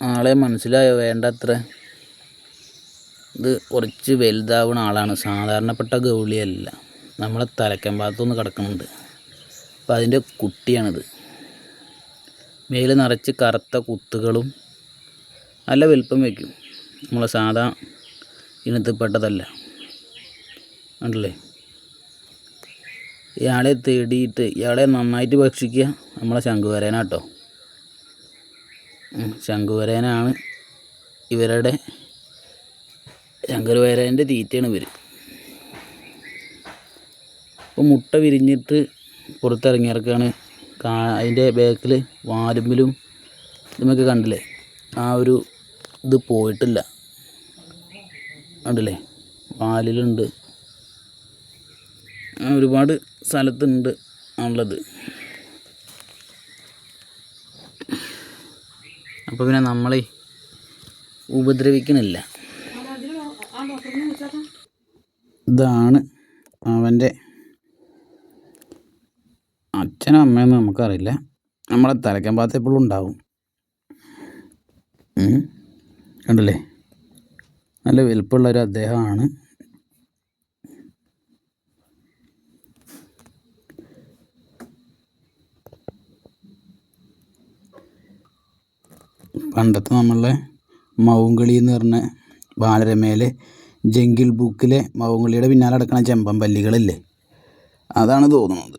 ആളെ മനസ്സിലായോ? വേണ്ടത്ര. ഇത് കുറച്ച് വലുതാവുന്ന ആളാണ്, സാധാരണപ്പെട്ട ഗൗളിയല്ല. നമ്മളെ തലക്കൻ ഭാഗത്തൊന്ന് കിടക്കുന്നുണ്ട്. അപ്പം അതിൻ്റെ കുട്ടിയാണിത്. മേല് നിറച്ച് കറുത്ത കുത്തുകളും നല്ല വലുപ്പം വയ്ക്കും. നമ്മളെ സാധാ ഇനത്തിൽപ്പെട്ടതല്ല. കണ്ടില്ലേ? ഇയാളെ തേടിയിട്ട് ഇയാളെ നന്നായിട്ട് ഭക്ഷിക്കുക നമ്മളെ ശംഖുവരേനാട്ടോ. ശംഖുവരേനാണ് ഇവരുടെ, ശംഖുവരേൻ്റെ തീറ്റയാണ് ഇവർ. ഇപ്പോൾ മുട്ട വിരിഞ്ഞിട്ട് പുറത്തിറങ്ങിയിറക്കാണ്. അതിൻ്റെ ബാക്കിൽ വാലുമ്പിലും ഇതുമൊക്കെ കണ്ടില്ലേ, ആ ഒരു ഇത് പോയിട്ടില്ല. കണ്ടില്ലേ, വാലിലുണ്ട്. ഒരുപാട് സ്ഥലത്തുണ്ട് ഉള്ളത്. അപ്പോൾ പിന്നെ നമ്മളെ ഉപദ്രവിക്കണില്ല. ഇതാണ് അവൻ്റെ അച്ഛനും അമ്മയൊന്നും നമുക്കറിയില്ല. നമ്മളെ തലയ്ക്കൻ ഭാഗത്ത് എപ്പോഴും ഉണ്ടാവും. കണ്ടില്ലേ, നല്ല വലുപ്പമുള്ളൊരു അദ്ദേഹമാണ്. പണ്ടത്തെ നമ്മളെ മൗങ്കളി എന്ന് പറഞ്ഞ ബാലരമയിലെ ജംഗിൾ ബുക്കിലെ മൗങ്കളിയുടെ പിന്നാലെ നടക്കുന്ന ചെമ്പൻ പല്ലികളില്ലേ, അതാണ് തോന്നുന്നത്.